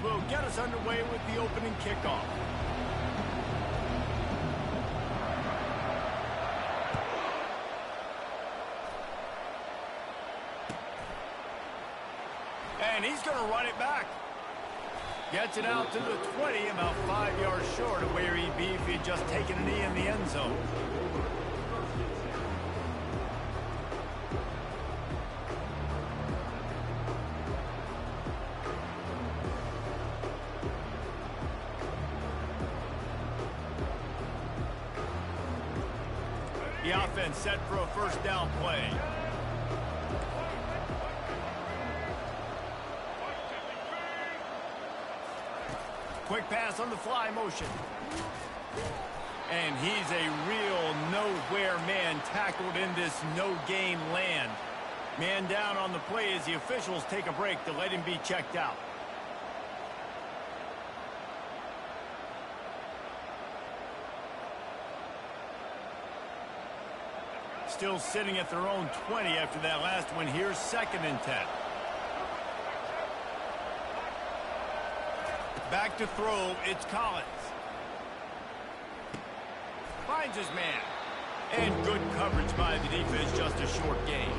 will get us underway with the opening kickoff. And he's going to run it back. Gets it out to the 20, about 5 yards short of where he'd be if he'd just taken a knee in the end zone. The offense set for a first down play. Quick pass on the fly motion. And he's a real nowhere man tackled in this no-game land. Man down on the play as the officials take a break to let him be checked out. Still sitting at their own 20 after that last one. Here's 2nd and 10. Back to throw, it's Collins. Finds his man. And good coverage by the defense, just a short gain.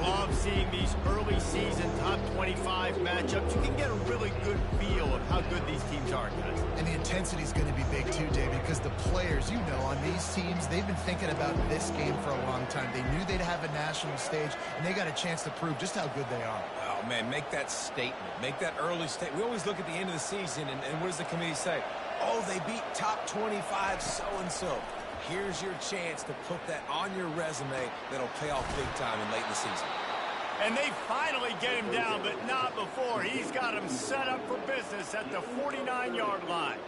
Love seeing these early season top 25 matchups. You can get a really good feel of how good these teams are, guys. And the intensity is going to be big too, David, because the players, you know, on these teams, they've been thinking about this game for a long time. They knew they'd have a national stage, and they got a chance to prove just how good they are. Oh, man, make that statement. Make that early statement. We always look at the end of the season, and what does the committee say? Oh, they beat top 25 so-and-so. Here's your chance to put that on your resume that'll pay off big time and late in the season. And they finally get him down, but not before. He's got him set up for business at the 49-yard line.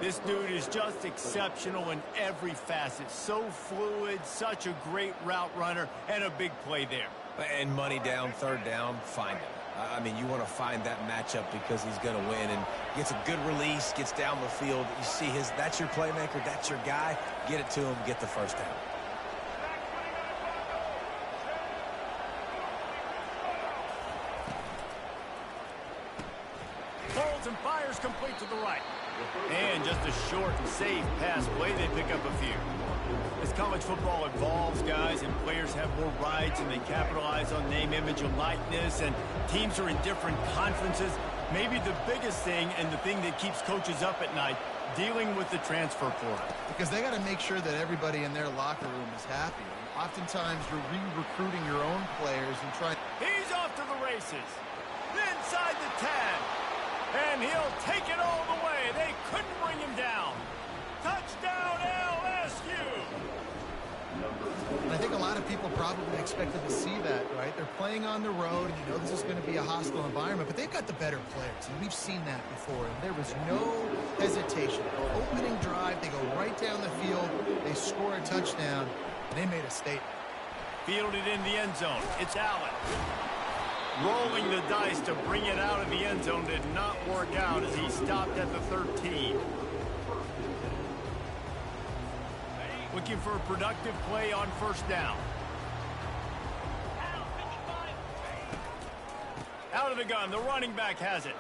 This dude is just exceptional in every facet. So fluid, such a great route runner, and a big play there. And money down, 3rd down, find him. I mean, you want to find that matchup because he's going to win and gets a good release, gets down the field. You see that's your playmaker, that's your guy. Get it to him, get the first down. Holds and fires complete to the right. And just a short and safe pass play, they pick up a few. As college football evolves, guys, and players have more rights and they capitalize on name, image, and likeness, and teams are in different conferences, maybe the biggest thing and the thing that keeps coaches up at night, dealing with the transfer portal. Because they got to make sure that everybody in their locker room is happy. Oftentimes, you're re-recruiting your own players and trying... He's off to the races. Inside the 10. And he'll take it all the way. They couldn't bring him down. Touchdown, LSU. And I think a lot of people probably expected to see that, right? They're playing on the road, and you know this is going to be a hostile environment, but they've got the better players, and we've seen that before. And there was no hesitation. Opening drive, they go right down the field, they score a touchdown, and they made a statement. Fielded in the end zone. It's Allen. Rolling the dice to bring it out of the end zone did not work out as he stopped at the 13. Looking for a productive play on first down. Out of the gun, the running back has it.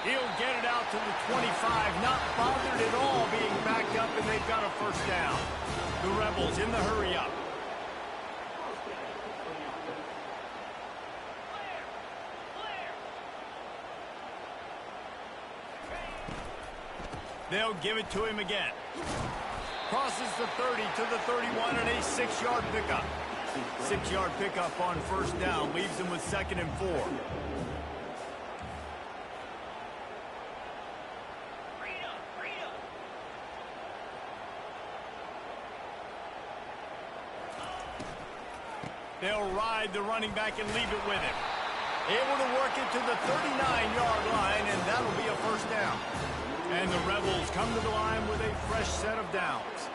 He'll get it out to the 25, not bothered at all being backed up, and they've got a first down. The Rebels in the hurry up. They'll give it to him again. Crosses the 30 to the 31 and a 6-yard pickup. 6-yard pickup on first down leaves him with 2nd and 4. They'll ride the running back and leave it with him. Able to work it to the 39-yard line, and that'll be a first down. And the Rebels come to the line with a fresh set of downs.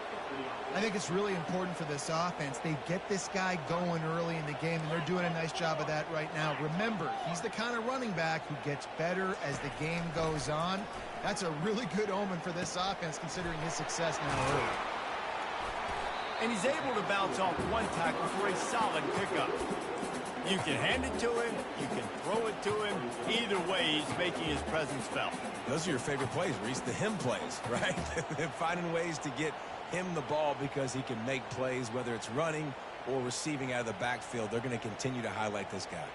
I think it's really important for this offense. They get this guy going early in the game, and they're doing a nice job of that right now. Remember, he's the kind of running back who gets better as the game goes on. That's a really good omen for this offense, considering his success now early. And he's able to bounce off one tackle for a solid pickup. You can hand it to him, you can throw it to him. Either way, he's making his presence felt. Those are your favorite plays, Reese, the him plays, right? They're finding ways to get him the ball because he can make plays, whether it's running or receiving out of the backfield. They're going to continue to highlight this guy.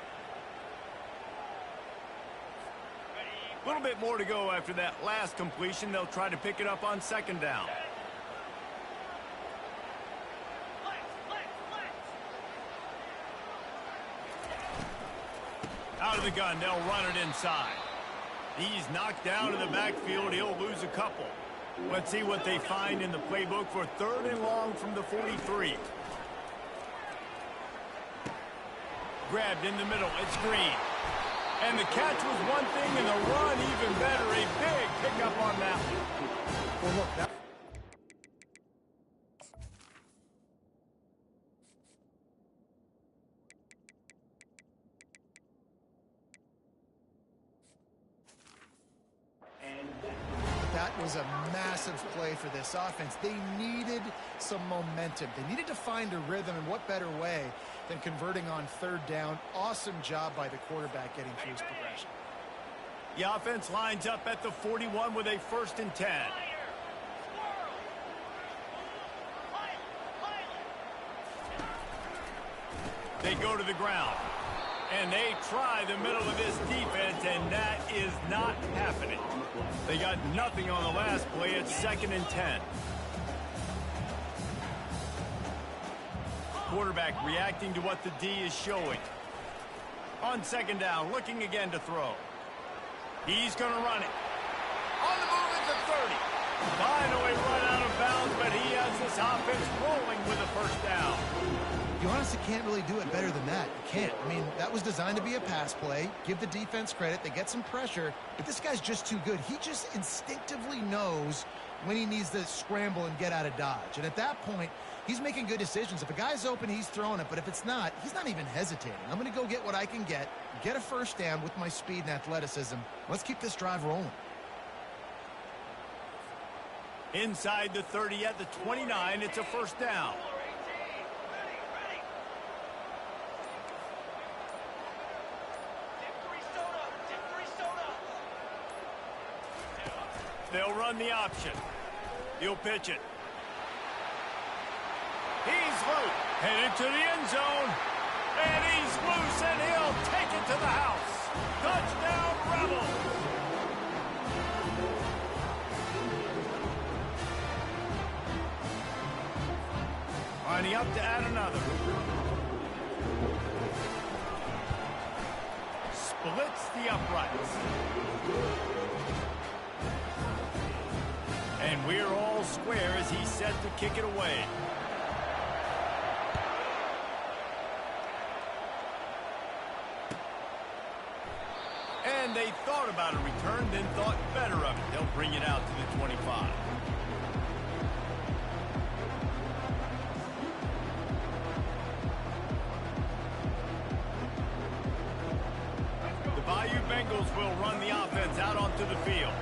A little bit more to go after that last completion. They'll try to pick it up on second down. Out of the gun, they'll run it inside. He's knocked down in the backfield. He'll lose a couple. Let's see what they find in the playbook for 3rd and long from the 43. Grabbed in the middle. It's Green. And the catch was one thing, and the run even better. A big pickup on that one. Well, look, that was a massive play for this offense. They needed some momentum. They needed to find a rhythm, and what better way than converting on 3rd down. Awesome job by the quarterback getting through his progression. The offense lines up at the 41 with a 1st and 10. They go to the ground. And they try the middle of this defense, and that is not happening. They got nothing on the last play. It's 2nd and 10. Quarterback reacting to what the D is showing. On 2nd down, looking again to throw. He's going to run it. On the move at the 30. Finally run out of bounds, but he has this offense rolling with a 1st down. You honestly can't really do it better than that. You can't. I mean, that was designed to be a pass play. Give the defense credit. They get some pressure, but this guy's just too good. He just instinctively knows when he needs to scramble and get out of dodge. And at that point, he's making good decisions. If a guy's open, he's throwing it. But if it's not, he's not even hesitating. I'm going to go get what I can get a 1st down with my speed and athleticism. Let's keep this drive rolling. Inside the 30 at the 29, it's a 1st down. They'll run the option. He'll pitch it. He's loose. Headed to the end zone. And he's loose, and he'll take it to the house. Touchdown, Rebels. Lining up to add another. Splits the uprights. And we're all square as he's set to kick it away. And they thought about a return, then thought better of it. They'll bring it out to the 25. The Bayou Bengals will run the offense out onto the field.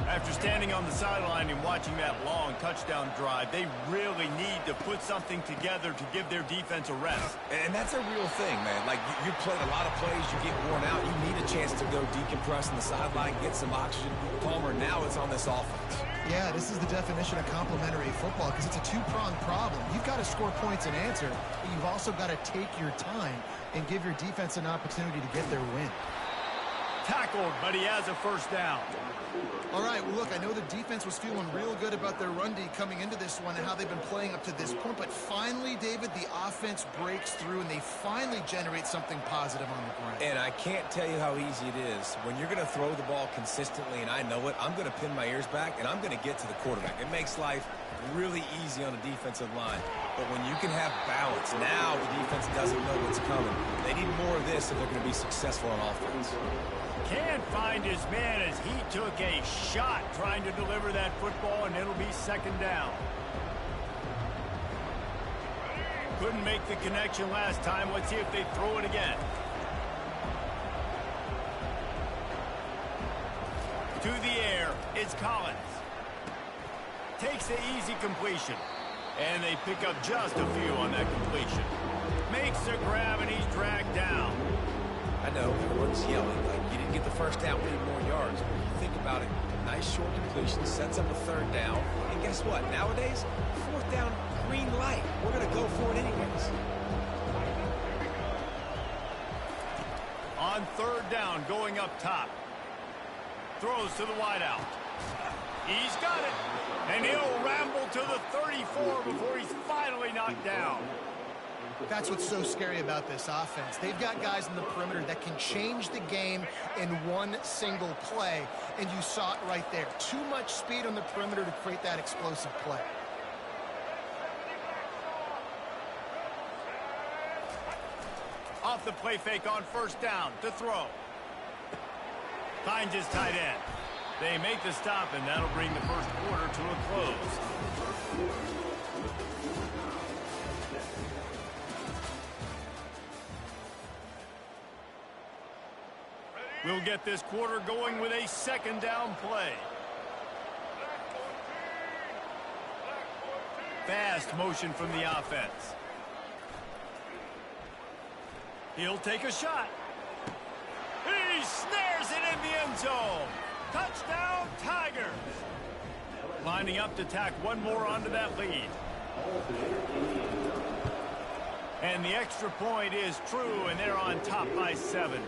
After standing on the sideline and watching that long touchdown drive, they really need to put something together to give their defense a rest. And that's a real thing, man. Like, you play a lot of plays, you get worn out, you need a chance to go decompress on the sideline, get some oxygen. Palmer, now it's on this offense. Yeah, this is the definition of complementary football because it's a two-pronged problem. You've got to score points and answer, but you've also got to take your time and give your defense an opportunity to get their win. Tackled, but he has a 1st down. All right, well, look, I know the defense was feeling real good about their run D coming into this one and how they've been playing up to this point, but finally, David, the offense breaks through and they finally generate something positive on the ground. And I can't tell you how easy it is. When you're going to throw the ball consistently, and I know it, I'm going to pin my ears back, and I'm going to get to the quarterback. It makes life really easy on the defensive line. But when you can have balance, now the defense doesn't know what's coming. They need more of this if they're going to be successful on offense. Can't find his man as he took a shot trying to deliver that football, and it'll be 2nd down. Couldn't make the connection last time. Let's see if they throw it again. To the air, it's Collins. Takes the easy completion. And they pick up just a few on that completion. Makes a grab, and he's dragged down. I know, everyone's yelling like you didn't get the first down, we need more yards. But you think about it, nice short completion, sets up a third down. And guess what? Nowadays, fourth down, green light. We're going to go for it anyways. On third down, going up top. Throws to the wideout. He's got it. And he'll ramble to the 34 before he's finally knocked down. That's what's so scary about this offense. They've got guys in the perimeter that can change the game in one single play, and you saw it right there. Too much speed on the perimeter to create that explosive play. Off the play fake on first down to throw. Finds his tight end. They make the stop, and that'll bring the first quarter to a close. We'll get this quarter going with a second down play. Fast motion from the offense. He'll take a shot. He snares it in the end zone. Touchdown, Tigers. Lining up to tack one more onto that lead. And the extra point is true, and they're on top by 7.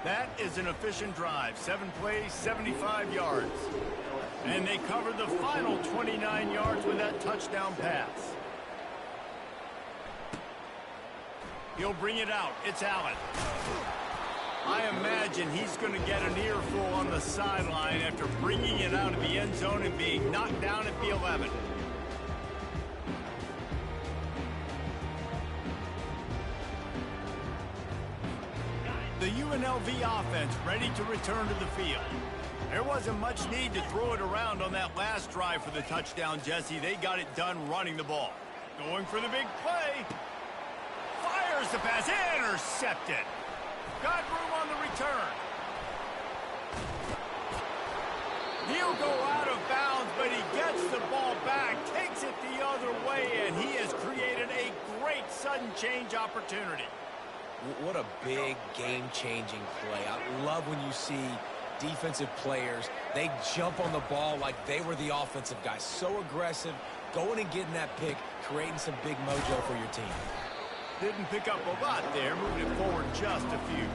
That is an efficient drive. 7 plays, 75 yards. And they covered the final 29 yards with that touchdown pass. He'll bring it out. It's Allen. I imagine he's going to get an earful on the sideline after bringing it out of the end zone and being knocked down at the 11. The UNLV offense ready to return to the field. There wasn't much need to throw it around on that last drive for the touchdown, Jesse. They got it done running the ball. Going for the big play. Fires the pass. Intercepted. Got room on the return. He'll go out of bounds, but he gets the ball back, takes it the other way, and he has created a great sudden change opportunity. What a big game-changing play. I love when you see defensive players, they jump on the ball like they were the offensive guys. So aggressive, going and getting that pick, creating some big mojo for your team. Didn't pick up a lot there, moving it forward just a few.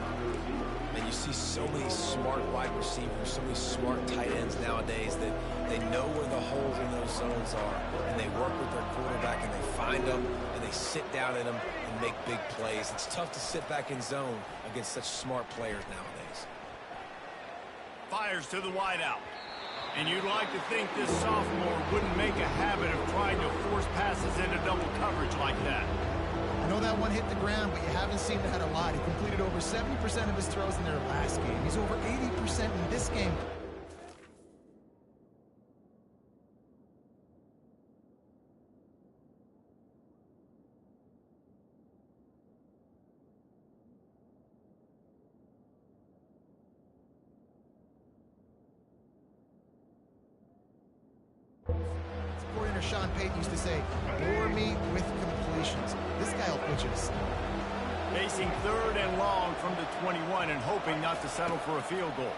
And you see so many smart wide receivers, so many smart tight ends nowadays that they know where the holes in those zones are, and they work with their quarterback, and they find them, and they sit down in them and make big plays. It's tough to sit back in zone against such smart players nowadays. Fires to the wideout. And you'd like to think this sophomore wouldn't make a habit of trying to force passes into double coverage like that. I know that one hit the ground, but you haven't seen that a lot. He completed over 70% of his throws in their last game. He's over 80% in this game. Coordinator Sean Payton used to say, bore me with completions. This guy will put you to sleep. Facing third and long from the 21 and hoping not to settle for a field goal.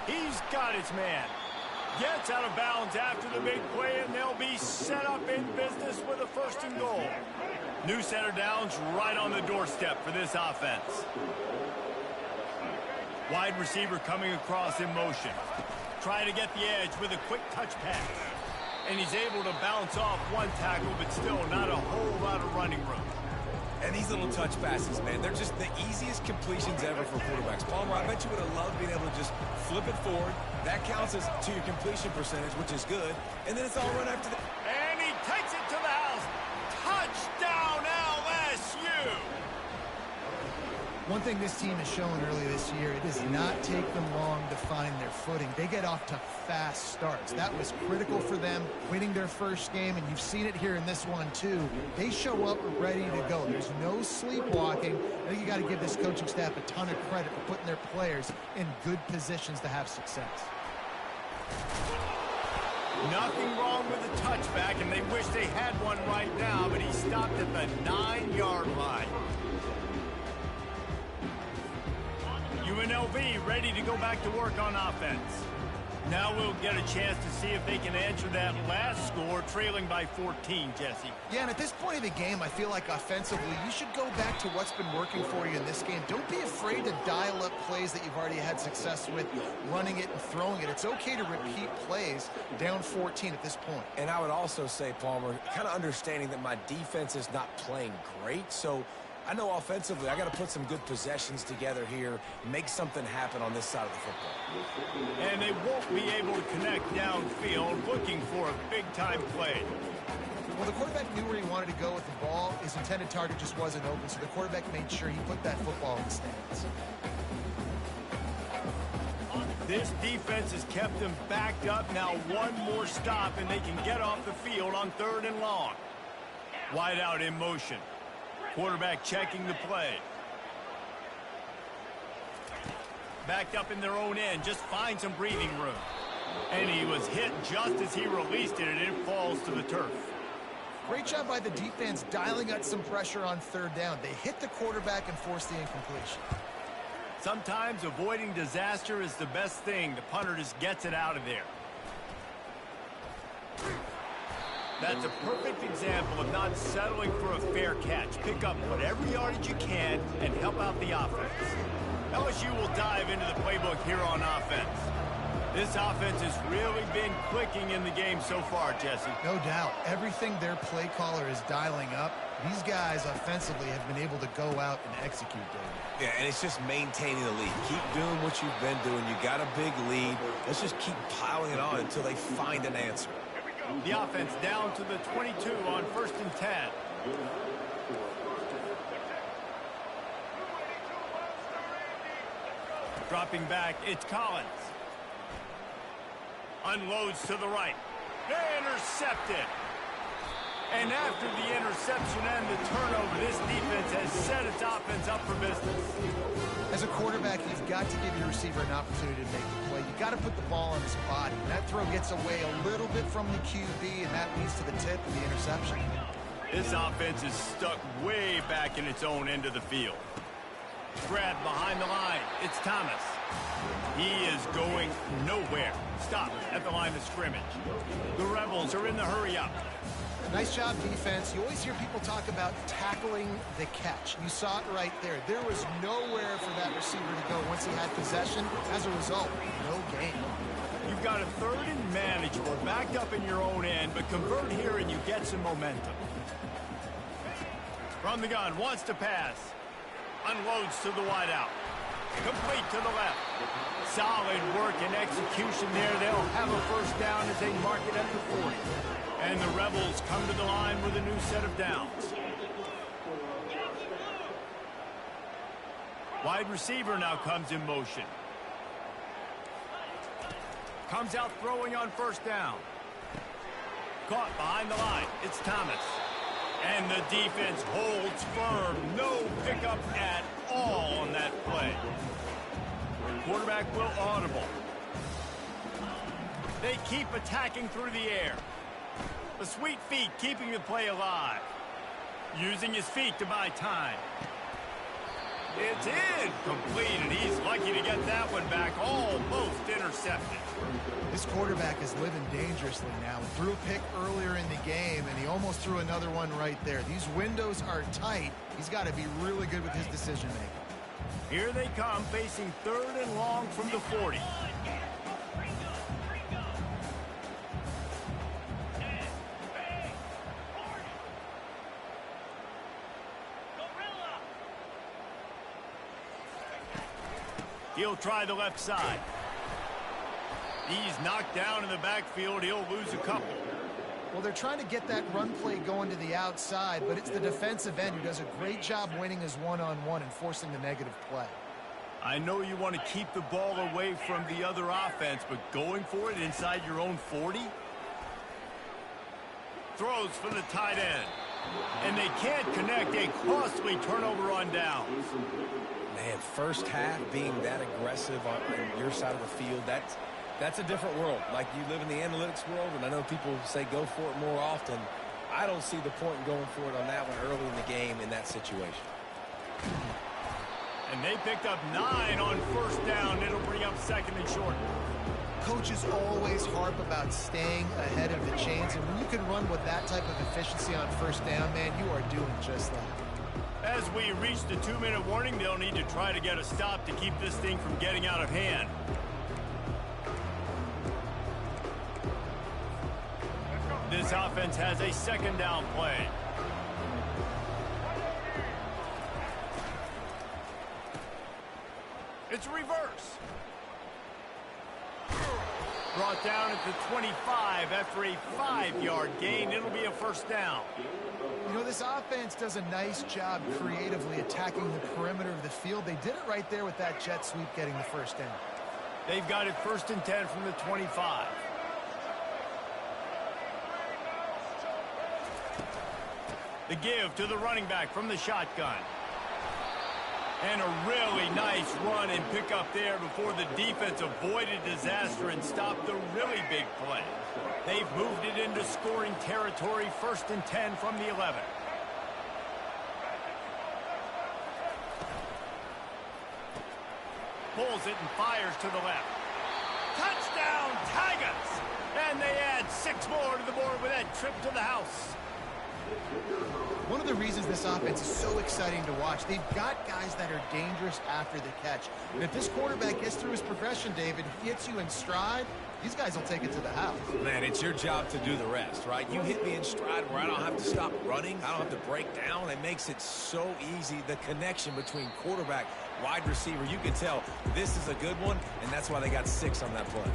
He's got his man. Gets out of bounds after the big play, and they'll be set up in business with a first and goal. New set of downs right on the doorstep for this offense. Wide receiver coming across in motion. Trying to get the edge with a quick touch pass. And he's able to bounce off one tackle, but still not a whole lot of running room. And these little touch passes, man, they're just the easiest completions ever for quarterbacks. Palmer, I bet you would have loved being able to just flip it forward. That counts as to your completion percentage, which is good. And then it's all run after the... And he takes it to the house. Touchdown, LSU! One thing this team has shown early this year, it does not take them long to find their footing. They get off to fast starts. That was critical for them, winning their first game, and you've seen it here in this one too. They show up ready to go. There's no sleepwalking. I think you got to give this coaching staff a ton of credit for putting their players in good positions to have success. Nothing wrong with the touchback, and they wish they had one right now, but he stopped at the 9-yard line. UNLV ready to go back to work on offense. Now we'll get a chance to see if they can answer that last score, trailing by 14, Jesse. Yeah, and at this point of the game, I feel like offensively, you should go back to what's been working for you in this game. Don't be afraid to dial up plays that you've already had success with, running it and throwing it. It's okay to repeat plays down 14 at this point. And I would also say, Palmer, kind of understanding that my defense is not playing great, so I know offensively I got to put some good possessions together here, make something happen on this side of the football. And they won't be able to connect downfield, looking for a big-time play. Well, the quarterback knew where he wanted to go with the ball. His intended target just wasn't open, so the quarterback made sure he put that football in the stands. This defense has kept them backed up. Now one more stop, and they can get off the field on 3rd and long. Wide out in motion. Quarterback checking the play. Backed up in their own end, just find some breathing room. And he was hit just as he released it, and it falls to the turf. Great job by the defense dialing up some pressure on 3rd down. They hit the quarterback and forced the incompletion. Sometimes avoiding disaster is the best thing. The punter just gets it out of there. That's a perfect example of not settling for a fair catch. Pick up whatever yardage you can and help out the offense. LSU will dive into the playbook here on offense. This offense has really been clicking in the game so far, Jesse. No doubt. Everything their play caller is dialing up, these guys offensively have been able to go out and execute, David. Yeah, and it's just maintaining the lead. Keep doing what you've been doing. You got a big lead. Let's just keep piling it on until they find an answer. The offense down to the 22 on 1st and 10. Dropping back, it's Collins. Unloads to the right. Intercepted. And after the interception and the turnover, this defense has set its offense up for business. As a quarterback, you've got to give your receiver an opportunity to make the play. You've got to put the ball on his body. That throw gets away a little bit from the QB, and that leads to the tip and the interception. This offense is stuck way back in its own end of the field. Grabbed behind the line. It's Thomas. He is going nowhere. Stop at the line of scrimmage. The Rebels are in the hurry-up. Nice job, defense. You always hear people talk about tackling the catch. You saw it right there. There was nowhere for that receiver to go once he had possession. As a result, no gain. You've got a 3rd and manageable, backed up in your own end, but convert here and you get some momentum. From the gun, wants to pass. Unloads to the wideout. Complete to the left. Solid work and execution there. They'll have a 1st down as they mark it at the 40. And the Rebels come to the line with a new set of downs. Wide receiver now comes in motion. Comes out throwing on 1st down. Caught behind the line. It's Thomas. And the defense holds firm. No pickup at all on that play. Quarterback will audible. They keep attacking through the air. The sweet feet keeping the play alive. Using his feet to buy time. It's incomplete, and he's lucky to get that one back. Almost intercepted. This quarterback is living dangerously now. He threw a pick earlier in the game, and he almost threw another one right there. These windows are tight. He's got to be really good with his decision-making. Here they come, facing 3rd and long from the 40. He'll try the left side. He's knocked down in the backfield. He'll lose a couple. Well, they're trying to get that run play going to the outside, but it's the defensive end who does a great job winning his one-on-one and forcing the negative play. I know you want to keep the ball away from the other offense, but going for it inside your own 40? Throws for the tight end. And they can't connect. A costly turnover on down. Man, 1st half being that aggressive on your side of the field, that's That's a different world. Like, you live in the analytics world, and I know people say go for it more often. I don't see the point in going for it on that one early in the game in that situation. And they picked up 9 on first down. It'll bring up second and short. Coaches always harp about staying ahead of the chains, and when you can run with that type of efficiency on first down, man, you are doing just that. As we reach the 2-minute warning, they'll need to try to get a stop to keep this thing from getting out of hand. This offense has a second down play. It's a reverse. Brought down at the 25 after a 5-yard gain. It'll be a first down. You know, this offense does a nice job creatively attacking the perimeter of the field. They did it right there with that jet sweep getting the first down. They've got it 1st and 10 from the 25. The give to the running back from the shotgun. And a really nice run and pick up there before the defense avoided disaster and stopped the really big play. They've moved it into scoring territory, 1st and 10 from the 11. Pulls it and fires to the left. Touchdown, Tigers! And they add 6 more to the board with that trip to the house. One of the reasons this offense is so exciting to watch, they've got guys that are dangerous after the catch. And if this quarterback gets through his progression, David, he hits you in stride, these guys will take it to the house. Man, it's your job to do the rest, right? You hit me in stride where I don't have to stop running. I don't have to break down. It makes it so easy, the connection between quarterback, wide receiver. You can tell this is a good one, and that's why they got 6 on that play.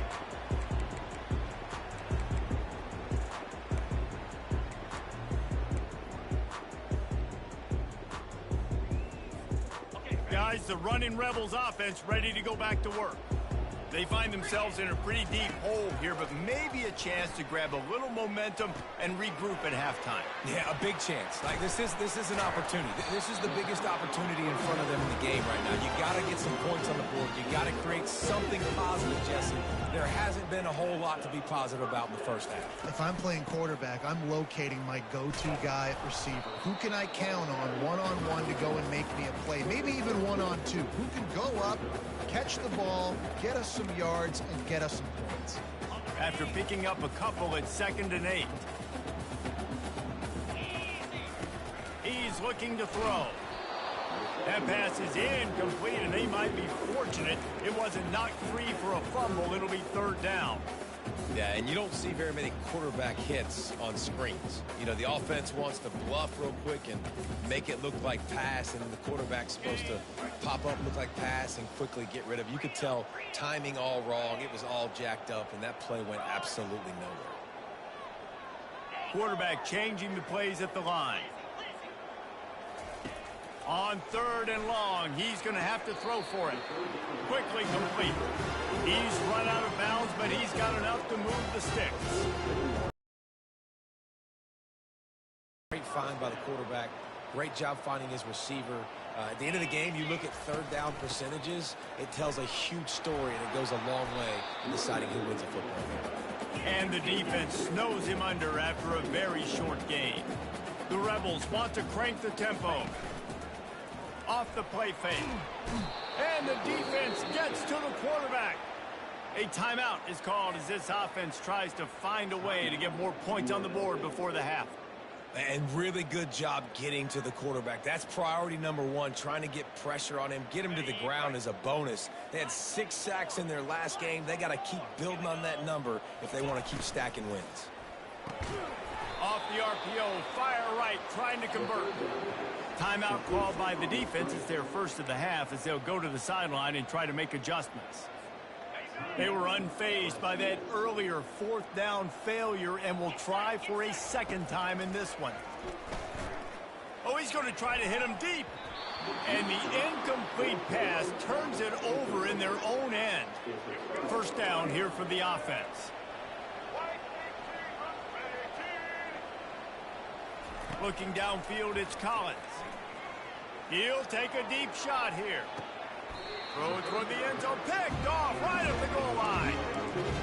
Guys, the running Rebels offense ready to go back to work. They find themselves in a pretty deep hole here, but maybe a chance to grab a little momentum and regroup at halftime. Yeah, a big chance. Like, this is an opportunity. This is the biggest opportunity in front of them in the game right now. You got to get some points on the board. You got to create something positive, Jesse. There hasn't been a whole lot to be positive about in the first half. If I'm playing quarterback, I'm locating my go-to guy at receiver. Who can I count on one-on-one to go and make me a play? Maybe even one-on-two. Who can go up, catch the ball, get us some yards, and get us some points? After picking up a couple at 2nd and 8. He's looking to throw. That pass is incomplete, and they might be fortunate it wasn't knocked free for a fumble. It'll be 3rd down. Yeah, and you don't see very many quarterback hits on screens. You know, the offense wants to bluff real quick and make it look like pass, and the quarterback's supposed to pop up, look like pass, and quickly get rid of it. You could tell timing all wrong. It was all jacked up, and that play went absolutely nowhere. Quarterback changing the plays at the line. On 3rd and long, he's going to have to throw for it. Quickly complete. He's run out of bounds, but he's got enough to move the sticks. Great find by the quarterback. Great job finding his receiver. At the end of the game, you look at 3rd down percentages. It tells a huge story, and it goes a long way in deciding who wins a football game. And the defense snows him under after a very short gain. The Rebels want to crank the tempo. Off the play fake. And the defense gets to the quarterback. A timeout is called as this offense tries to find a way to get more points on the board before the half. And really good job getting to the quarterback. That's priority number 1, trying to get pressure on him, get him to the ground as a bonus. They had 6 sacks in their last game. They got to keep building on that number if they want to keep stacking wins. Off the RPO, fire right, trying to convert. Timeout called by the defense. It's their first of the half as they'll go to the sideline and try to make adjustments. They were unfazed by that earlier 4th down failure and will try for a 2nd time in this one. Oh, he's going to try to hit him deep. And the incomplete pass turns it over in their own end. First down here for the offense. Looking downfield, it's Collins. He'll take a deep shot here. Throw toward the end zone, picked off right at the goal line.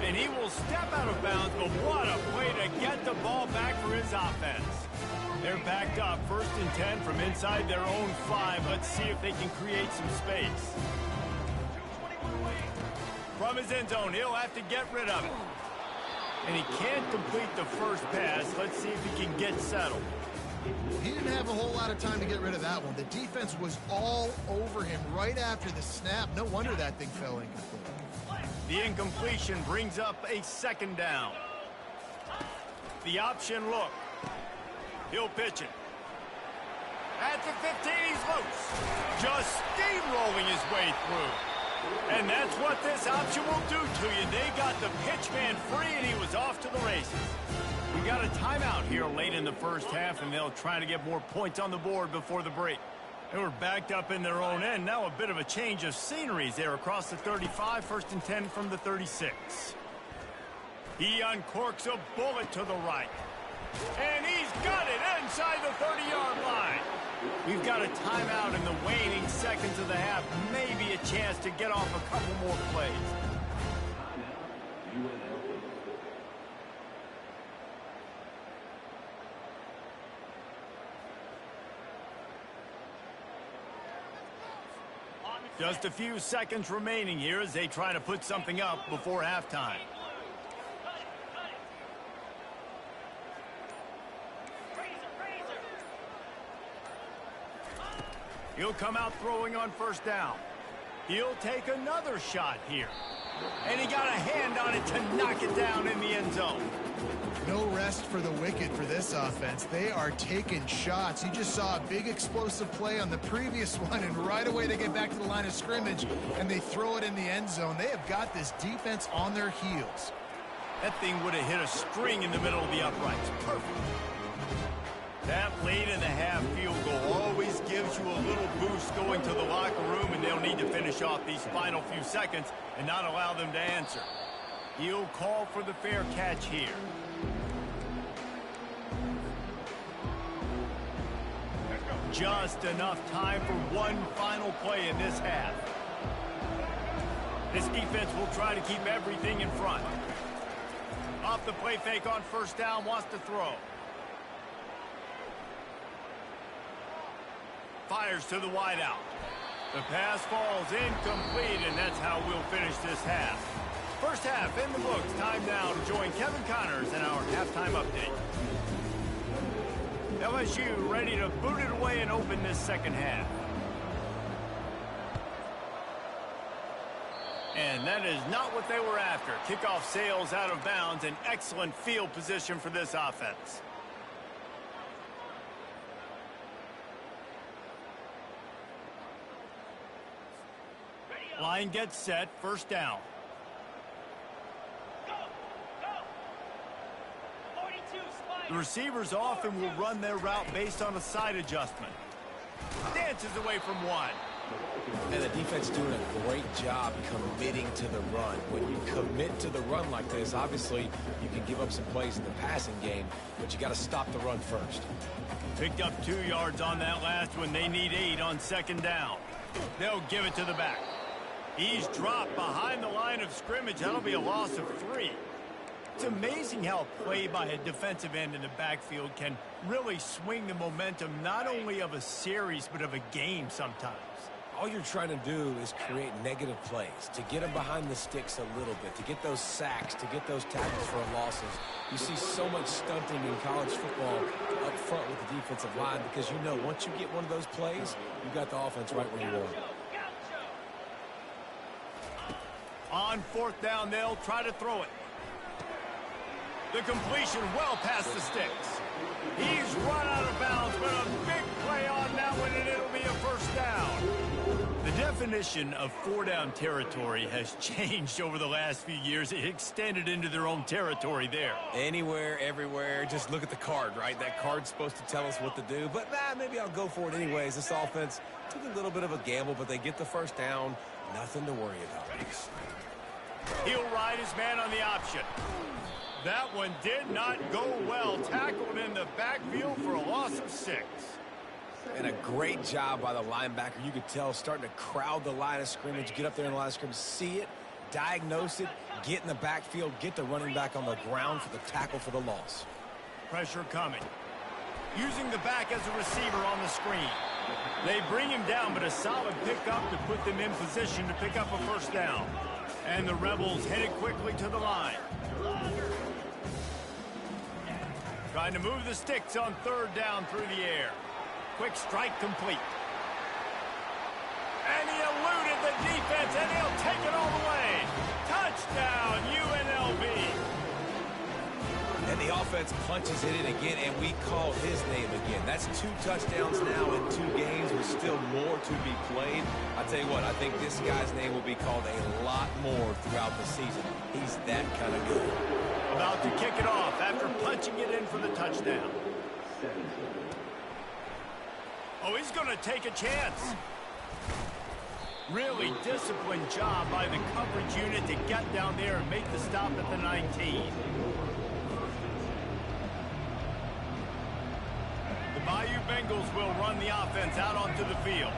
And he will step out of bounds, but what a play to get the ball back for his offense. They're backed up, 1st and 10 from inside their own 5. Let's see if they can create some space. From his end zone, he'll have to get rid of it. And he can't complete the first pass. Let's see if he can get settled. He didn't have a whole lot of time to get rid of that one. The defense was all over him right after the snap. No wonder that thing fell incomplete. The incompletion brings up a 2nd down. The option look. He'll pitch it. At the 15, he's loose. Just steamrolling his way through. And that's what this option will do to you. They got the pitch man free, and he was off to the races. We got a timeout here late in the first half, and they'll try to get more points on the board before the break. They were backed up in their own end. Now a bit of a change of sceneries there across the 35, 1st and 10 from the 36. He uncorks a bullet to the right. And he's got it inside the 30-yard line. We've got a timeout in the waning seconds of the half. Maybe a chance to get off a couple more plays. Just a few seconds remaining here as they try to put something up before halftime. He'll come out throwing on 1st down. He'll take another shot here. And he got a hand on it to knock it down in the end zone. No rest for the wicked for this offense. They are taking shots. You just saw a big explosive play on the previous one, and right away they get back to the line of scrimmage, and they throw it in the end zone. They have got this defense on their heels. That thing would have hit a string in the middle of the uprights. Perfect. That late in the half field goal always gives you a little boost going to the locker room, and they'll need to finish off these final few seconds and not allow them to answer. He'll call for the fair catch here. Just enough time for one final play in this half. This defense will try to keep everything in front. Off the play fake on 1st down, wants to throw. Fires to the wideout. The pass falls incomplete, and that's how we'll finish this half. First half in the books. Time now to join Kevin Connors in our halftime update. LSU ready to boot it away and open this second half. And that is not what they were after. Kickoff sails out of bounds, and excellent field position for this offense. Line gets set, 1st down. The receivers often will run their route based on a side adjustment. Dances away from one. And the defense doing a great job committing to the run. When you commit to the run like this, obviously you can give up some plays in the passing game, but you got to stop the run first. Picked up 2 yards on that last one. They need 8 on 2nd down. They'll give it to the back. He's dropped behind the line of scrimmage. That'll be a loss of 3. It's amazing how a play by a defensive end in the backfield can really swing the momentum not only of a series but of a game sometimes. All you're trying to do is create negative plays, to get them behind the sticks a little bit, to get those sacks, to get those tackles for losses. You see so much stunting in college football up front with the defensive line because you know once you get one of those plays, you got the offense right where you want it. On 4th down, they'll try to throw it. The completion well past the sticks. He's run out of bounds, but a big play on that one, and it'll be a 1st down. The definition of 4-down territory has changed over the last few years. It extended into their own territory there. Anywhere, everywhere, just look at the card, right? That card's supposed to tell us what to do, but maybe I'll go for it anyways. This offense took a little bit of a gamble, but they get the 1st down. Nothing to worry about. He'll ride his man on the option. That one did not go well. Tackled in the backfield for a loss of 6. And a great job by the linebacker. You could tell starting to crowd the line of scrimmage, get up there in the line of scrimmage, see it, diagnose it, get in the backfield, get the running back on the ground for the tackle for the loss. Pressure coming. Using the back as a receiver on the screen. They bring him down, but a solid pickup to put them in position to pick up a first down. And the Rebels headed quickly to the line. Trying to move the sticks on third down through the air. Quick strike complete. And he eluded the defense, and he'll take it all the way. Touchdown, UNLV. And the offense punches it in again, and we call his name again. That's 2 touchdowns now in 2 games with still more to be played. I tell you what, I think this guy's name will be called a lot more throughout the season. He's that kind of good. About to kick it off after punching it in for the touchdown. Oh, he's going to take a chance. Really disciplined job by the coverage unit to get down there and make the stop at the 19. The Bayou Bengals will run the offense out onto the field.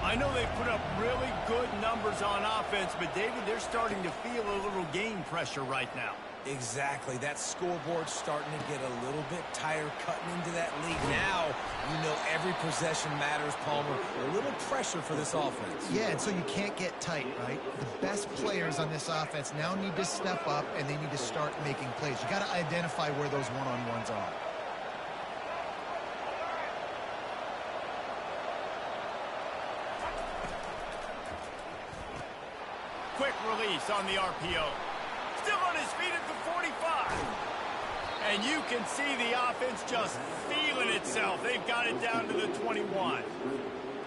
I know they've put up really good numbers on offense, but David, they're starting to feel a little game pressure right now. Exactly. That scoreboard's starting to get a little bit tighter cutting into that lead. Now, you know every possession matters, Palmer. A little pressure for this offense. Yeah, and so you can't get tight, right? The best players on this offense now need to step up, and they need to start making plays. You got to identify where those one-on-ones are. Quick release on the RPO. Still on his feet at the 45. And you can see the offense just feeling itself. They've got it down to the 21.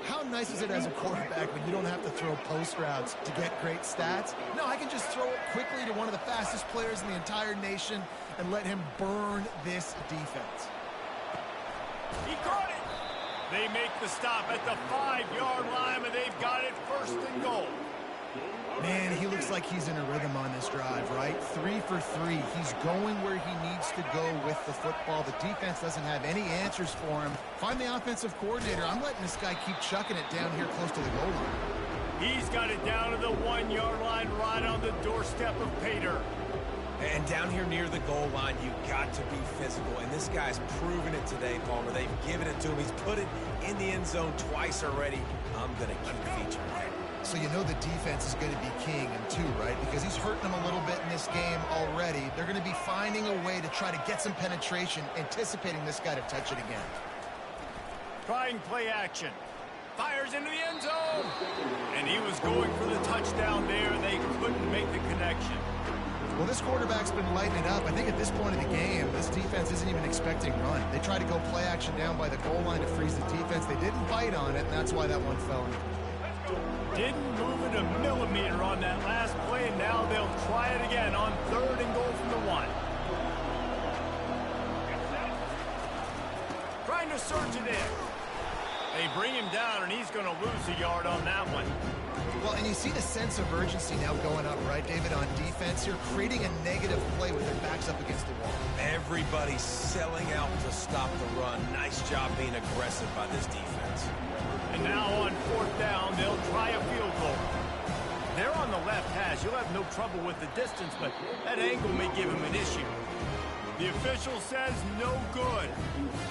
How nice is it as a quarterback when you don't have to throw post routes to get great stats? No, I can just throw it quickly to one of the fastest players in the entire nation and let him burn this defense. He caught it. They make the stop at the 5-yard line, and they've got it first and goal. Man, he looks like he's in a rhythm on this drive, right? 3 for 3. He's going where he needs to go with the football. The defense doesn't have any answers for him. Find the offensive coordinator. I'm letting this guy keep chucking it down here close to the goal line. He's got it down to the 1-yard line right on the doorstep of Pater. And down here near the goal line, you've got to be physical. And this guy's proven it today, Palmer. They've given it to him. He's put it in the end zone twice already. I'm going to keep featuring that. So you know the defense is going to be king in 2, right? Because he's hurting them a little bit in this game already. They're going to be finding a way to try to get some penetration, anticipating this guy to touch it again. Trying play action. Fires into the end zone. And he was going for the touchdown there, and they couldn't make the connection. Well, this quarterback's been lighting it up. I think at this point in the game, this defense isn't even expecting run. They tried to go play action down by the goal line to freeze the defense. They didn't bite on it, and that's why that one fell in. Didn't move it a millimeter on that last play, and now they'll try it again on 3rd and goal from the 1. Trying to surge it in. They bring him down, and he's going to lose a yard on that one. Well, and you see the sense of urgency now going up, right, David, on defense here, creating a negative play with their backs up against the wall. Everybody's selling out to stop the run. Nice job being aggressive by this defense. And now on 4th down, they'll try a field goal. They're on the left hash. You'll have no trouble with the distance, but that angle may give him an issue. The official says no good.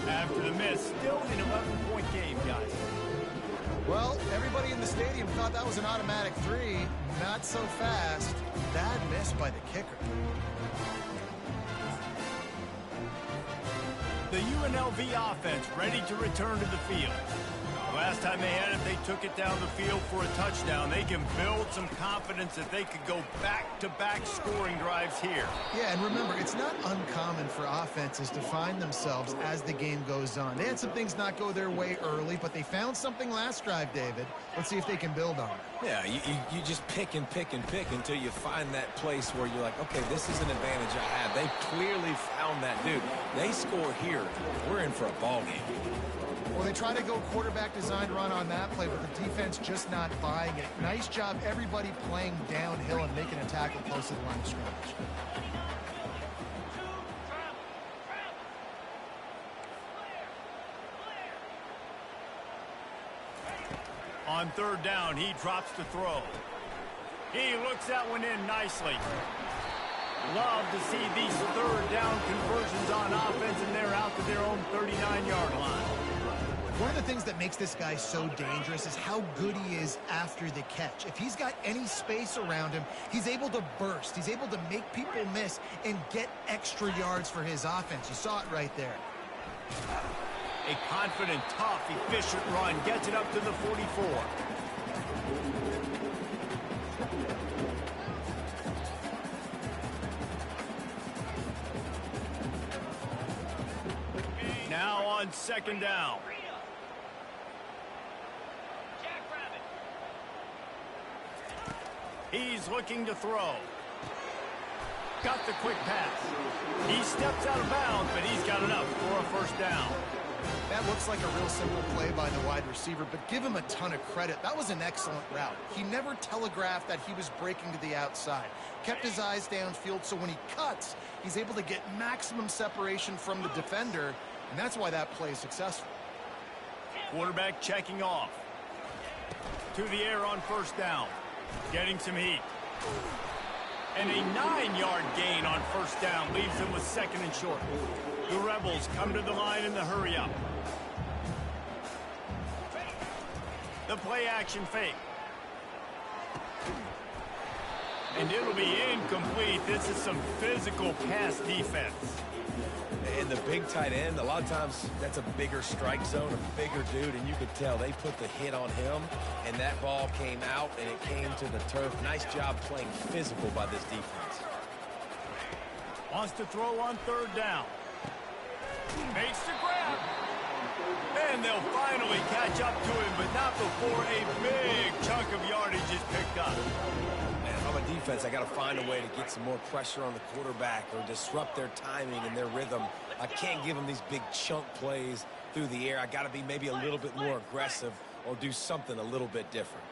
After the miss, still an 11-point game, guys. Well, everybody in the stadium thought that was an automatic 3. Not so fast. Bad miss by the kicker. The UNLV offense ready to return to the field. Last time they had it, they took it down the field for a touchdown. They can build some confidence that they could go back-to-back scoring drives here. Yeah, and remember, it's not uncommon for offenses to find themselves as the game goes on. They had some things not go their way early, but they found something last drive, David. Let's see if they can build on it. Yeah, you just pick and pick and pick until you find that place where you're like, okay, this is an advantage I have. They clearly found that, dude. They score here. We're in for a ball game. Well, they try to go quarterback designed run on that play, but the defense just not buying it. Nice job, everybody playing downhill and making a tackle close to the line of scrimmage. On third down, he drops to throw. He looks that one in nicely. Love to see these third down conversions on offense, and they're out to their own 39-yard line. One of the things that makes this guy so dangerous is how good he is after the catch. If he's got any space around him, he's able to burst. He's able to make people miss and get extra yards for his offense. You saw it right there. A confident, tough, efficient run gets it up to the 44. Now on second down. He's looking to throw. Got the quick pass. He steps out of bounds, but he's got enough for a first down. That looks like a real simple play by the wide receiver, but give him a ton of credit. That was an excellent route. He never telegraphed that he was breaking to the outside. Kept his eyes downfield, so when he cuts, he's able to get maximum separation from the defender, and that's why that play is successful. Quarterback checking off. To the air on first down. Getting some heat. And a 9-yard gain on first down leaves him with second and short. The Rebels come to the line in the hurry-up. The play-action fake. And it'll be incomplete. This is some physical pass defense. And the big tight end, a lot of times that's a bigger strike zone, a bigger dude, and you could tell they put the hit on him, and that ball came out, and it came to the turf. Nice job playing physical by this defense. Wants to throw on third down. Makes the grab. And they'll finally catch up to him, but not before a big chunk of yardage is picked up. On a defense, I got to find a way to get some more pressure on the quarterback or disrupt their timing and their rhythm. I can't give them these big chunk plays through the air. I got to be maybe a little bit more aggressive or do something a little bit different.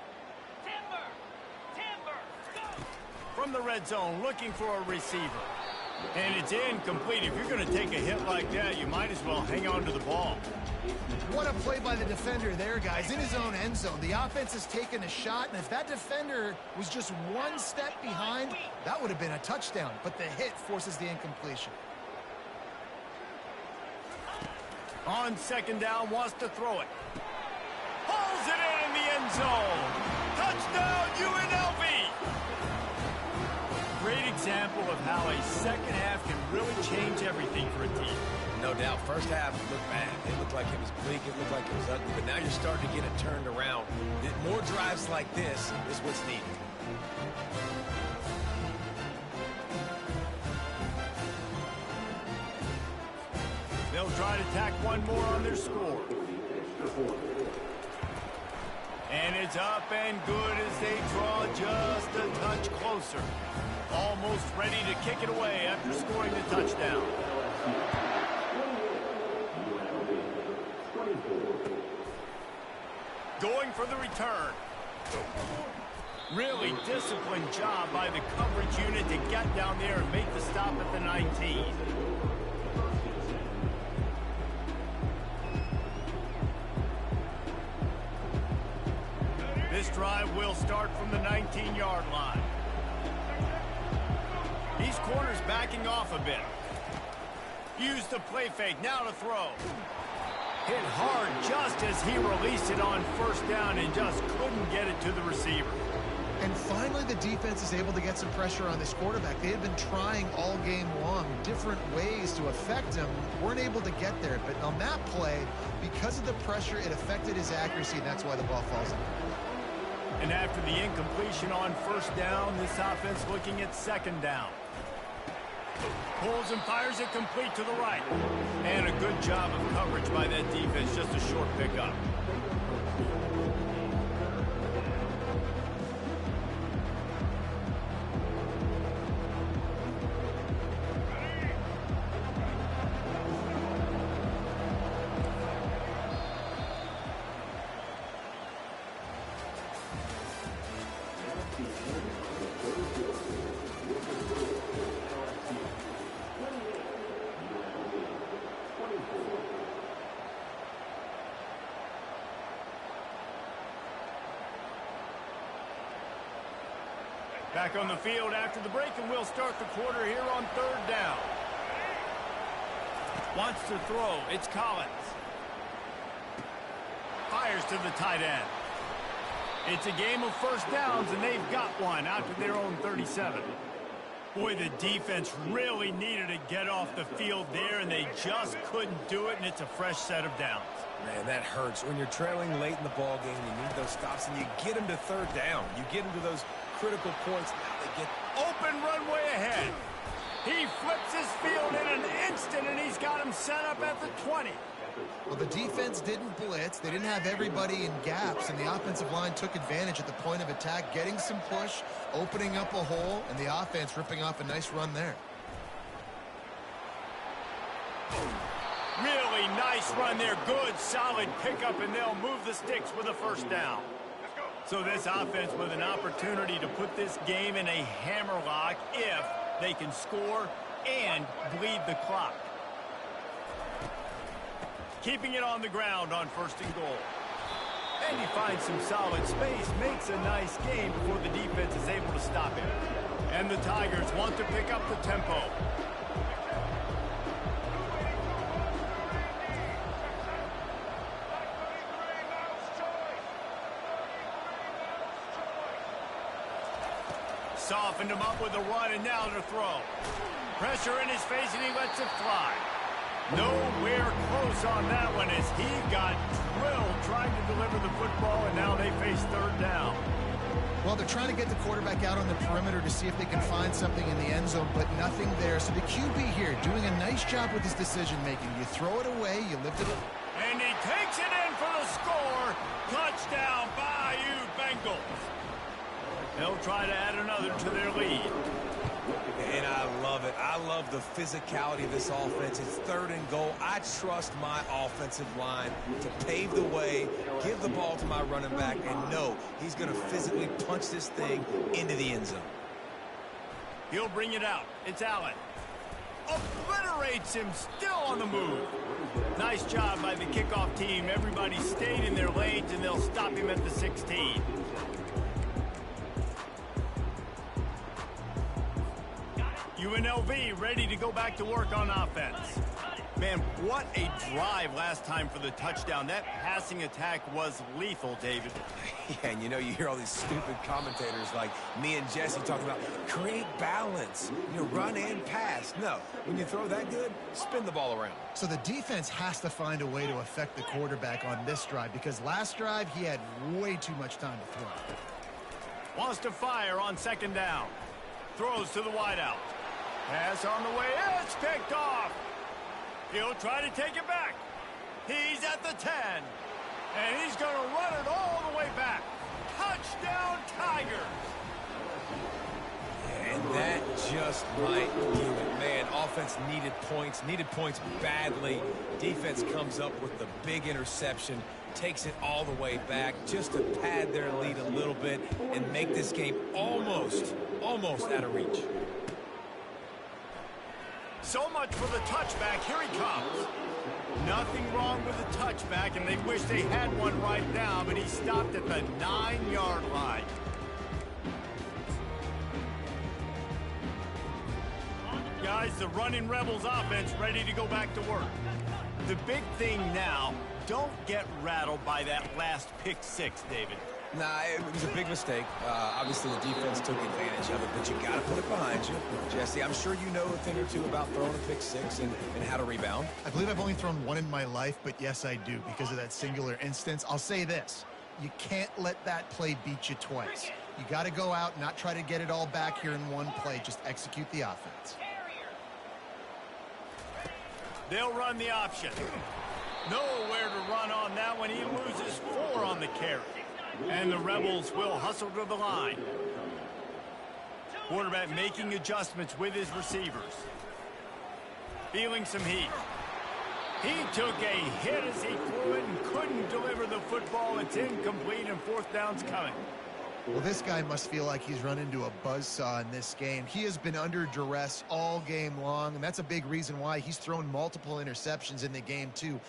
From the red zone, looking for a receiver. And it's incomplete. If you're going to take a hit like that, you might as well hang on to the ball. What a play by the defender there, guys. In his own end zone, the offense has taken a shot, and if that defender was just one step behind, that would have been a touchdown. But the hit forces the incompletion. On second down, wants to throw it. Pulls it in the end zone. Touchdown, UNLV! Great example of how a second half can really change everything for a team. No doubt. First half looked bad. It looked like it was bleak. It looked like it was ugly. But now you're starting to get it turned around. More drives like this is what's needed. They'll try to tack one more on their score. And it's up and good as they draw just a touch closer. Almost ready to kick it away after scoring the touchdown. Going for the return. Really disciplined job by the coverage unit to get down there and make the stop at the 19. This drive will start from the 19-yard line. These corners backing off a bit. Use the play fake, now to throw. Hit hard just as he released it on first down and just couldn't get it to the receiver. And finally, the defense is able to get some pressure on this quarterback. They had been trying all game long different ways to affect him. Weren't able to get there. But on that play, because of the pressure, it affected his accuracy, and that's why the ball falls in. And after the incompletion on first down, this offense looking at second down. Pulls and fires it complete to the right. And a good job of coverage by that defense, just a short pickup. Back on the field after the break, and we'll start the quarter here on 3rd down. Wants to throw. It's Collins. Fires to the tight end. It's a game of first downs, and they've got one out to their own 37. Boy, the defense really needed to get off the field there, and they just couldn't do it, and it's a fresh set of downs. Man, that hurts. When you're trailing late in the ball game, you need those stops, and you get them to 3rd down. You get them to those critical points. Now they get open runway ahead. He flips his field in an instant, and he's got him set up at the 20. Well, the defense didn't blitz. They didn't have everybody in gaps, and the offensive line took advantage at the point of attack, getting some push, opening up a hole, and the offense ripping off a nice run there. Really nice run there. Good, solid pickup, and they'll move the sticks with a first down. So this offense with an opportunity to put this game in a hammerlock if they can score and bleed the clock. Keeping it on the ground on 1st and goal. And he finds some solid space, makes a nice game before the defense is able to stop him. And the Tigers want to pick up the tempo. Softened him up with a run, and now to throw. Pressure in his face, and he lets it fly. Nowhere close on that one as he got drilled trying to deliver the football, and now they face 3rd down. Well, they're trying to get the quarterback out on the perimeter to see if they can find something in the end zone, but nothing there. So the QB here doing a nice job with his decision-making. You throw it away, you lift it up. And he takes it in for the score. Touchdown, Bayou Bengals. They'll try to add another to their lead. And I love it. I love the physicality of this offense. It's 3rd and goal. I trust my offensive line to pave the way, give the ball to my running back, and know he's going to physically punch this thing into the end zone. He'll bring it out. It's Allen. Obliterates him, still on the move. Nice job by the kickoff team. Everybody stayed in their lanes, and they'll stop him at the 16. UNLV ready to go back to work on offense. Man, what a drive last time for the touchdown. That passing attack was lethal, David. Yeah, and you know, you hear all these stupid commentators like me and Jesse talking about create balance, run and pass. No, when you throw that good, spin the ball around. So the defense has to find a way to affect the quarterback on this drive, because last drive he had way too much time to throw. Wants to fire on 2nd down. Throws to the wideout. Pass on the way. It's picked off. He'll try to take it back. He's at the 10. And he's going to run it all the way back. Touchdown, Tigers. And that just might do it. Man, offense needed points badly. Defense comes up with the big interception, takes it all the way back just to pad their lead a little bit and make this game almost out of reach. So much for the touchback. Here he comes. Nothing wrong with the touchback, and they wish they had one right now, but he stopped at the 9-yard line. Guys, the running Rebels offense ready to go back to work. The big thing now, don't get rattled by that last pick 6, David. Nah, it was a big mistake. Obviously, the defense took advantage of it, but you got to put it behind you. Jesse, I'm sure you know a thing or two about throwing a pick 6 and how to rebound. I believe I've only thrown one in my life, but yes, I do, because of that singular instance. I'll say this. You can't let that play beat you twice. You got to go out, not try to get it all back here in one play. Just execute the offense. They'll run the option. Nowhere to run on that one. He loses 4 on the carry. And the Rebels will hustle to the line. Quarterback making adjustments with his receivers. Feeling some heat. He took a hit as he threw it and couldn't deliver the football. It's incomplete, and 4th down's coming. Well, this guy must feel like he's run into a buzzsaw in this game. He has been under duress all game long, and that's a big reason why he's thrown multiple interceptions in the game, too.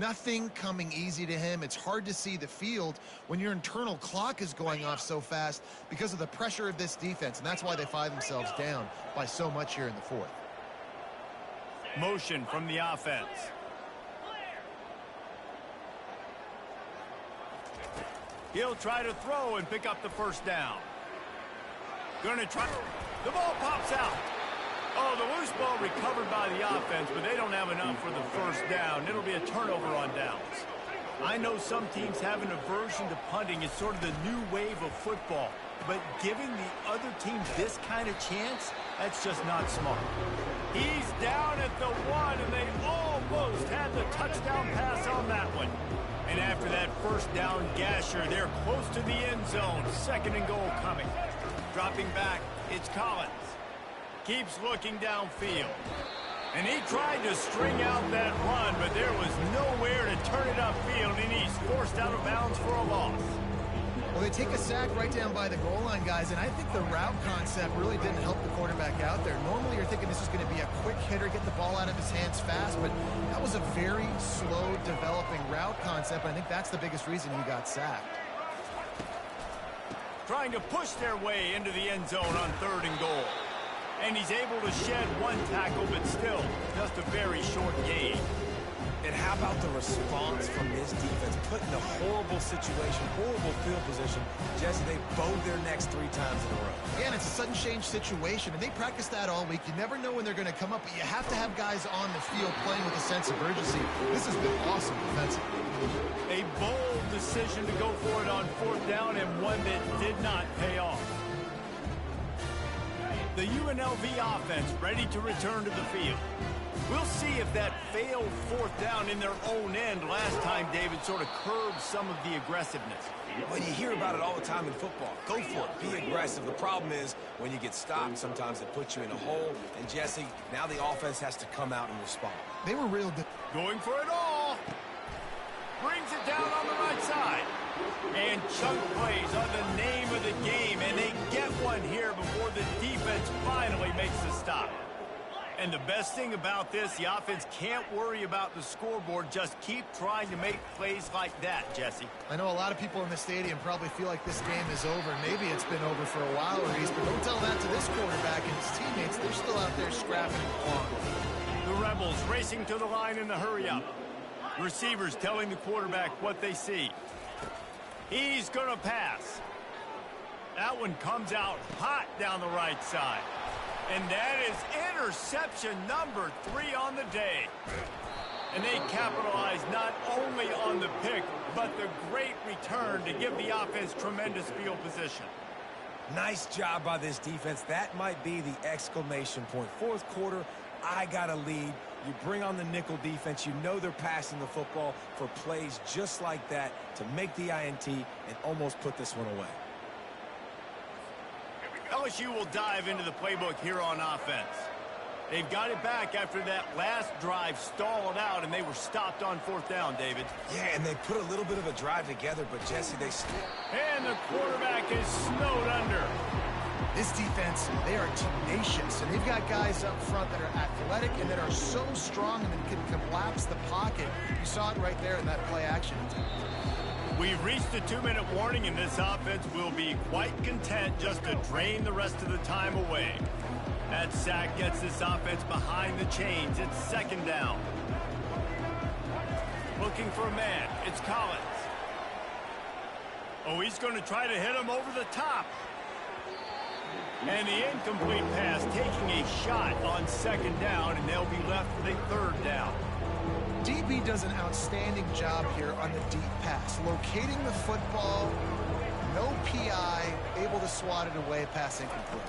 Nothing coming easy to him. It's hard to see the field when your internal clock is going off so fast because of the pressure of this defense, and that's why they find themselves down by so much here in the fourth. Motion from the offense. He'll try to throw and pick up the first down. Gonna try. The ball pops out. Oh, the loose ball recovered by the offense, but they don't have enough for the first down. It'll be a turnover on downs. I know some teams have an aversion to punting. It's sort of the new wave of football. But giving the other team this kind of chance, that's just not smart. He's down at the 1, and they almost had the touchdown pass on that one. And after that first down gasher, they're close to the end zone. 2nd and goal coming. Dropping back, it's Collins. Keeps looking downfield. And he tried to string out that run, but there was nowhere to turn it upfield, and he's forced out of bounds for a loss. Well, they take a sack right down by the goal line, guys, and I think the route concept really didn't help the quarterback out there. Normally, you're thinking this is going to be a quick hitter, get the ball out of his hands fast, but that was a very slow developing route concept. I think that's the biggest reason he got sacked. Trying to push their way into the end zone on 3rd and goal. And he's able to shed 1 tackle, but still just a very short gain. And how about the response from this defense? Put in a horrible situation, horrible field position. Jesse, they bowed their necks 3 times in a row. Again, it's a sudden change situation, and they practice that all week. You never know when they're going to come up, but you have to have guys on the field playing with a sense of urgency. This has been awesome defensively. A bold decision to go for it on 4th down, and one that did not pay off. The UNLV offense ready to return to the field. We'll see if that failed 4th down in their own end last time, David, sort of curbed some of the aggressiveness. Well, you hear about it all the time in football. Go for it. Be aggressive. The problem is when you get stopped, sometimes it puts you in a hole. And, Jesse, now the offense has to come out and respond. They were real good. Going for it all. Brings it down on the right side. And chunk plays on the name of the game. And they get one here before the defense finally makes the stop. And the best thing about this, the offense can't worry about the scoreboard. Just keep trying to make plays like that, Jesse. I know a lot of people in the stadium probably feel like this game is over. Maybe it's been over for a while, Reese, but don't tell that to this quarterback and his teammates. They're still out there scrapping and clawing. The Rebels racing to the line in the hurry-up. Receivers telling the quarterback what they see. He's going to pass. That one comes out hot down the right side. And that is interception number 3 on the day. And they capitalize not only on the pick, but the great return to give the offense tremendous field position. Nice job by this defense. That might be the exclamation point. 4th quarter, I got a lead. You bring on the nickel defense. You know they're passing the football for plays just like that to make the INT and almost put this one away. LSU will dive into the playbook here on offense. They've got it back after that last drive stalled out, and they were stopped on 4th down, David. Yeah, and they put a little bit of a drive together, but, Jesse, they still... And the quarterback is snowed under. This defense, they are tenacious, and they've got guys up front that are athletic and that are so strong and that can collapse the pocket. You saw it right there in that play action attempt. We've reached the 2-minute warning, and this offense will be quite content just to drain the rest of the time away. That sack gets this offense behind the chains. It's 2nd down. Looking for a man. It's Collins. Oh, he's going to try to hit him over the top. And the incomplete pass taking a shot on 2nd down, and they'll be left with a 3rd down. DB does an outstanding job here on the deep pass. Locating the football, no PI, able to swat it away, pass incomplete.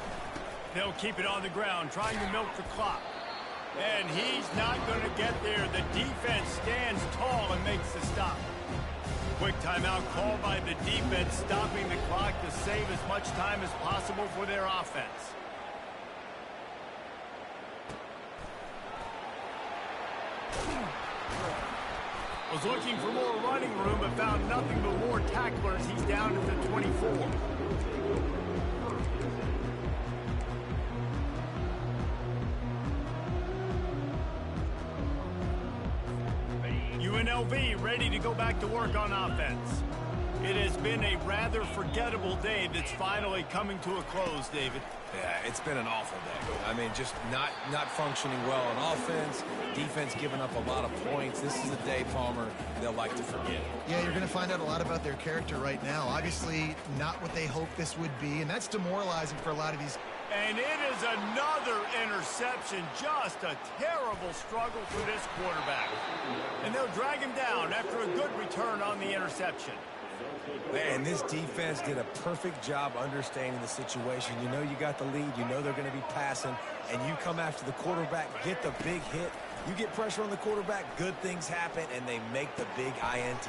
They'll keep it on the ground, trying to milk the clock. And he's not going to get there. The defense stands tall and makes the stop. Quick timeout called by the defense, stopping the clock to save as much time as possible for their offense. Was looking for more running room, but found nothing but more tacklers. He's down at the 24. Unlv ready to go back to work on offense. It has been a rather forgettable day that's finally coming to a close, David. Yeah, it's been an awful day. I mean, just not functioning well on offense, defense giving up a lot of points. This is a day, Palmer, they'll like to forget. Yeah, you're going to find out a lot about their character right now. Obviously, not what they hoped this would be, and that's demoralizing for a lot of these. And it is another interception. Just a terrible struggle for this quarterback. And they'll drag him down after a good return on the interception. Man, this defense did a perfect job understanding the situation. You know you got the lead. You know they're going to be passing. And you come after the quarterback, get the big hit. You get pressure on the quarterback, good things happen, and they make the big INT.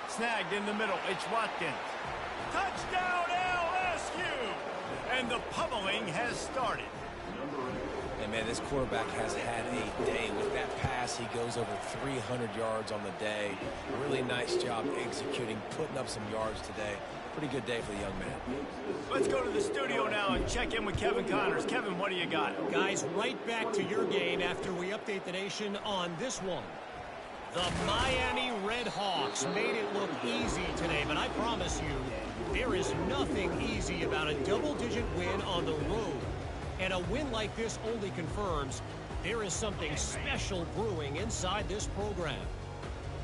Snagged in the middle. It's Watkins. Touchdown, LSU! And the pummeling has started. And, man, this quarterback has had a day. With that pass, he goes over 300 yards on the day. Really nice job executing, putting up some yards today. Pretty good day for the young man. Let's go to the studio now and check in with Kevin Connors. Kevin, what do you got? Guys, right back to your game after we update the nation on this one. The Miami Redhawks made it look easy today, but I promise you, there is nothing easy about a double-digit win on the road. And a win like this only confirms there is something special brewing inside this program.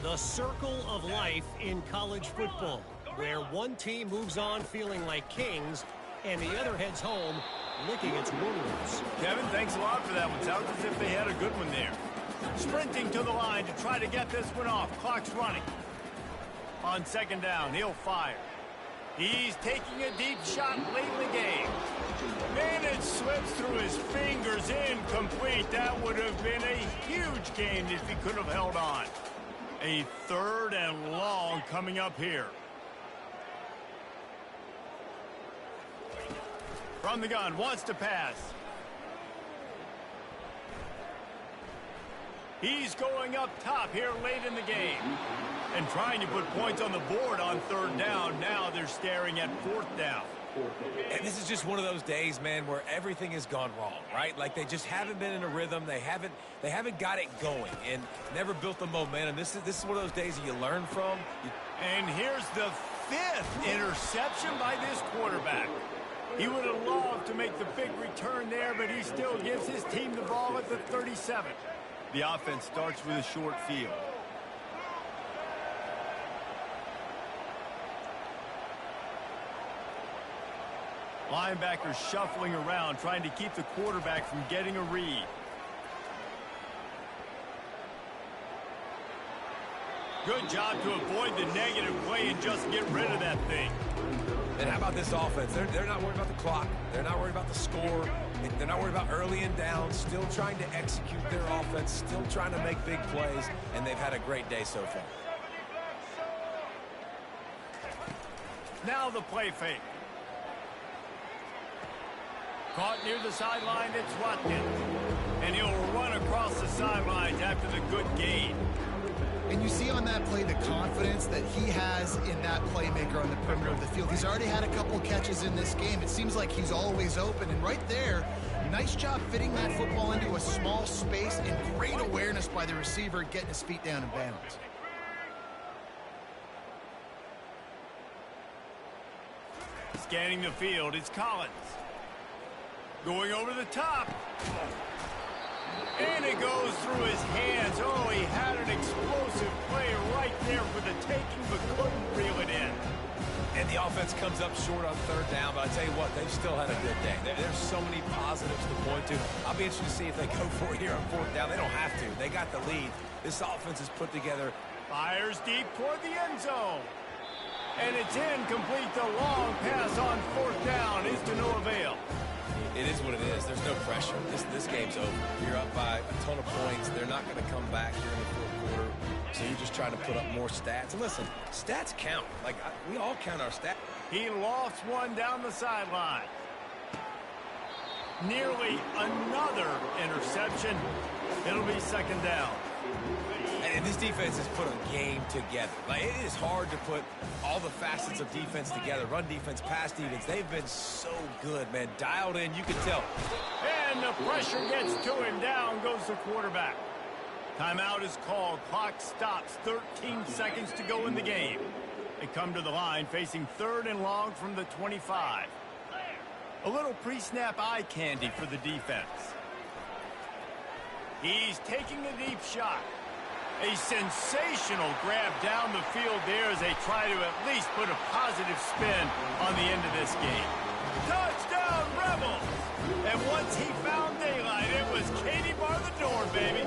The circle of life in college football, where one team moves on feeling like kings and the other heads home licking its wounds. Kevin, thanks a lot for that one. Sounds as if they had a good one there. Sprinting to the line to try to get this one off. Clock's running. On second down, he'll fire. He's taking a deep shot late in the game. And it slips through his fingers, incomplete. That would have been a huge gain if he could have held on. A 3rd and long coming up here. From the gun, wants to pass. He's going up top here late in the game. And trying to put points on the board on 3rd down. Now they're staring at 4th down. And this is just one of those days, man, where everything has gone wrong, right? Like they just haven't been in a rhythm. They haven't got it going and never built the momentum. This is one of those days that you learn from. And here's the 5th interception by this quarterback. He would have loved to make the big return there, but he still gives his team the ball at the 37. The offense starts with a short field. Linebackers shuffling around, trying to keep the quarterback from getting a read. Good job to avoid the negative play and just get rid of that thing. And how about this offense? They're not worried about the clock. They're not worried about the score. They're not worried about early and down. Still trying to execute their offense. Still trying to make big plays. And they've had a great day so far. Now the play fake. Caught near the sideline, it's Watkins. And he'll run across the sidelines after the good gain. And you see on that play the confidence that he has in that playmaker on the perimeter of the field. He's already had a couple catches in this game. It seems like he's always open. And right there, nice job fitting that football into a small space and great awareness by the receiver getting his feet down in bounds. Scanning the field, it's Collins. Going over the top. And it goes through his hands. Oh, he had an explosive play right there for the taking, but couldn't reel it in. And the offense comes up short on 3rd down, but I tell you what, they've still had a good day. There's so many positives to point to. I'll be interested to see if they go for it here on 4th down. They don't have to. They got the lead. This offense is put together. Fires deep toward the end zone. And it's incomplete. The long pass on 4th down is to no avail. It is what it is. There's no pressure. This game's over. You're up by a ton of points. They're not going to come back here in the 4th quarter. So you're just trying to put up more stats. And listen, stats count. Like, we all count our stats. He lost one down the sideline. Nearly another interception. It'll be 2nd down. And this defense has put a game together. Like, it is hard to put all the facets of defense together. Run defense, pass defense. They've been so good, man. Dialed in, you can tell. And the pressure gets to him. Down goes the quarterback. Timeout is called. Clock stops. 13 seconds to go in the game. They come to the line facing 3rd and long from the 25. A little pre-snap eye candy for the defense. He's taking a deep shot. A sensational grab down the field there as they try to at least put a positive spin on the end of this game. Touchdown, Rebels! And once he found daylight, it was Katie bar the door, baby.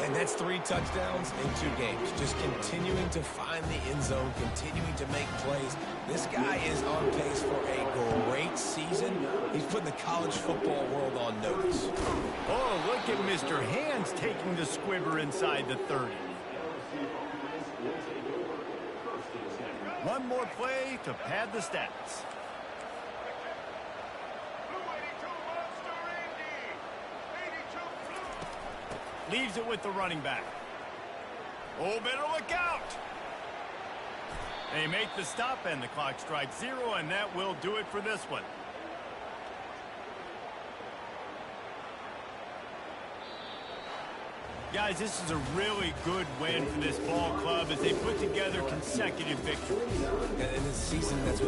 And that's 3 touchdowns in 2 games. Just continuing to find the end zone, continuing to make plays. This guy is on pace for a great season. He's putting the college football world on notice. Oh, look at Mr. Hands taking the squibber inside the 30. One more play to pad the stats. Leaves it with the running back. Oh, better look out. They make the stop, and the clock strikes 0, and that will do it for this one. Guys, this is a really good win for this ball club as they put together consecutive victories. And in this season, that's what